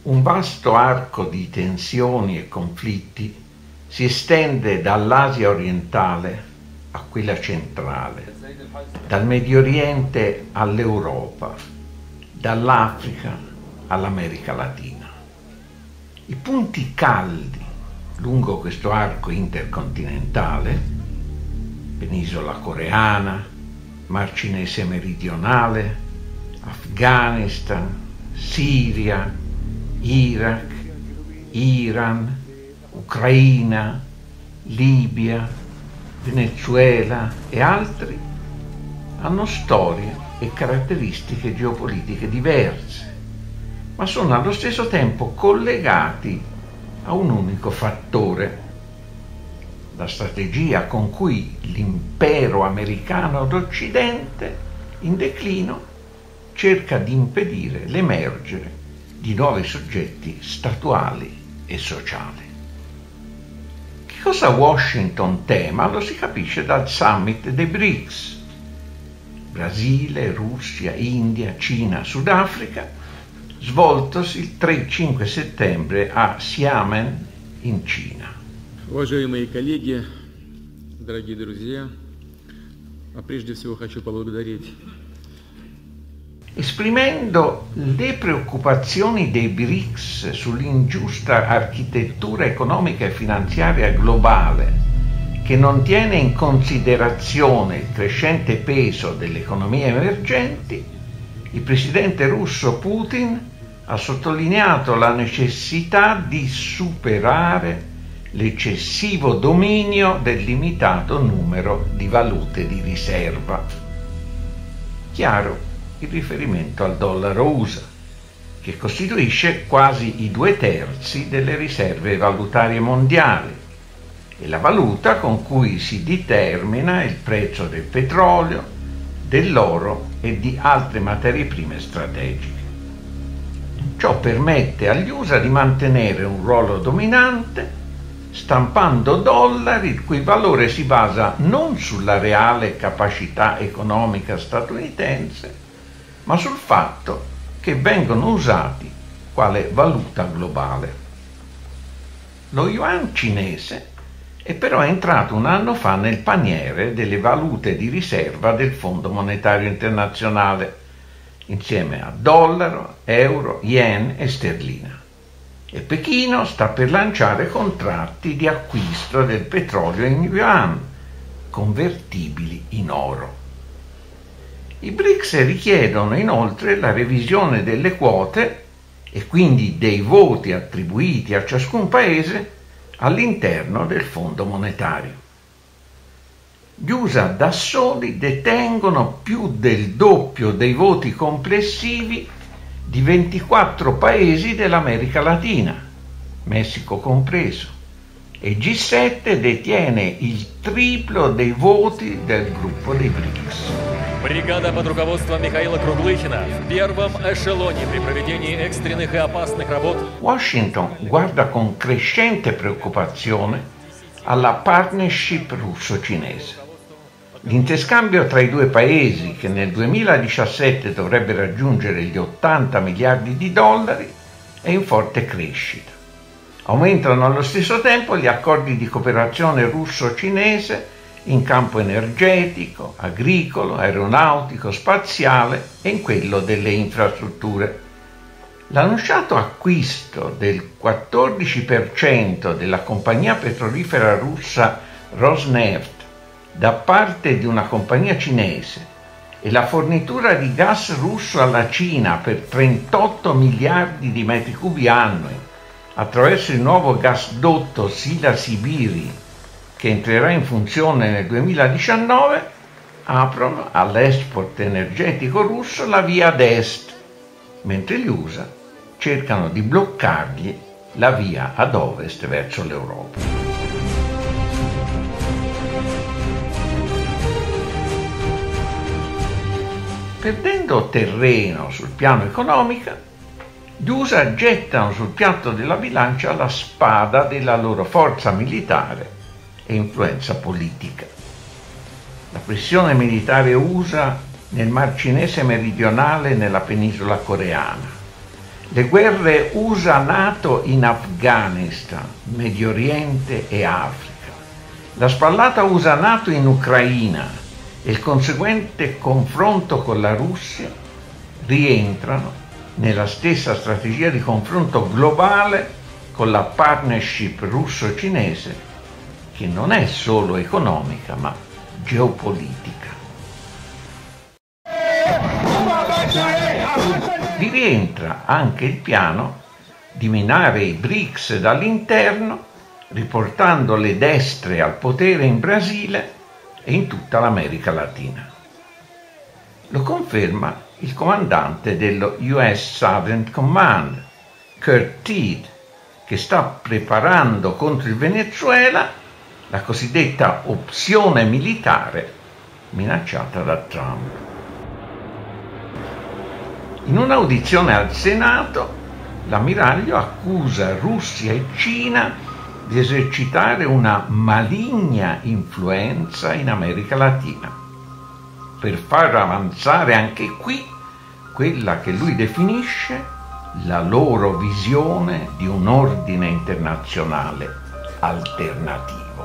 Un vasto arco di tensioni e conflitti si estende dall'Asia orientale a quella centrale, dal Medio Oriente all'Europa, dall'Africa all'America Latina. I punti caldi lungo questo arco intercontinentale, penisola coreana, Mar Cinese meridionale, Afghanistan, Siria, Iraq, Iran, Ucraina, Libia, Venezuela e altri hanno storie e caratteristiche geopolitiche diverse, ma sono allo stesso tempo collegati a un unico fattore: la strategia con cui l'impero americano d'Occidente, in declino, cerca di impedire l'emergere di nuovi soggetti statuali e sociali. Che cosa Washington tema lo si capisce dal summit dei BRICS: Brasile, Russia, India, Cina, Sudafrica, svoltosi il 3-5 settembre a Xiamen in Cina. Уважаемые коллеги, дорогие друзья, прежде всего хочу поблагодарить. Esprimendo le preoccupazioni dei BRICS sull'ingiusta architettura economica e finanziaria globale, che non tiene in considerazione il crescente peso delle economie emergenti, il presidente russo Putin ha sottolineato la necessità di superare l'eccessivo dominio del limitato numero di valute di riserva. Chiaro il riferimento al dollaro USA, che costituisce quasi i 2/3 delle riserve valutarie mondiali e la valuta con cui si determina il prezzo del petrolio, dell'oro e di altre materie prime strategiche. Ciò permette agli USA di mantenere un ruolo dominante, stampando dollari il cui valore si basa non sulla reale capacità economica statunitense, ma sul fatto che vengono usati quale valuta globale. Lo yuan cinese è però entrato un anno fa nel paniere delle valute di riserva del Fondo Monetario Internazionale, insieme a dollaro, euro, yen e sterlina. E Pechino sta per lanciare contratti di acquisto del petrolio in yuan, convertibili in oro. I BRICS richiedono inoltre la revisione delle quote e quindi dei voti attribuiti a ciascun paese all'interno del Fondo monetario. Gli USA da soli detengono più del doppio dei voti complessivi di 24 paesi dell'America Latina, Messico compreso, e G7 detiene il triplo dei voti del gruppo dei BRICS. Бригада под руководством Михаила Круглыхина в первом эшелоне при проведении экстренных и опасных работ. Washington guarda con crescente preoccupazione alla partnership russo-cinese. L'interscambio tra i due paesi, che nel 2017 dovrebbe raggiungere gli 80 miliardi di dollari, è in forte crescita. Aumentano allo stesso tempo gli accordi di cooperazione russo-cinese in campo energetico, agricolo, aeronautico, spaziale e in quello delle infrastrutture. L'annunciato acquisto del 14% della compagnia petrolifera russa Rosneft da parte di una compagnia cinese e la fornitura di gas russo alla Cina per 38 miliardi di metri cubi annui attraverso il nuovo gasdotto Sila-Sibiri, che entrerà in funzione nel 2019, aprono all'export energetico russo la via ad est, mentre gli USA cercano di bloccargli la via ad ovest verso l'Europa. Perdendo terreno sul piano economico, gli USA gettano sul piatto della bilancia la spada della loro forza militare e influenza politica. La pressione militare USA nel Mar Cinese meridionale e nella penisola coreana, le guerre USA-NATO in Afghanistan, Medio Oriente e Africa, la spallata USA-NATO in Ucraina e il conseguente confronto con la Russia rientrano nella stessa strategia di confronto globale con la partnership russo-cinese, che non è solo economica ma geopolitica. Vi rientra anche il piano di minare i BRICS dall'interno, riportando le destre al potere in Brasile e in tutta l'America Latina. Lo conferma il comandante dello US Southern Command, Kurt Teed, che sta preparando contro il Venezuela la cosiddetta opzione militare minacciata da Trump. In un'audizione al Senato, l'ammiraglio accusa Russia e Cina di esercitare una maligna influenza in America Latina, per far avanzare anche qui quella che lui definisce la loro visione di un ordine internazionale alternativo.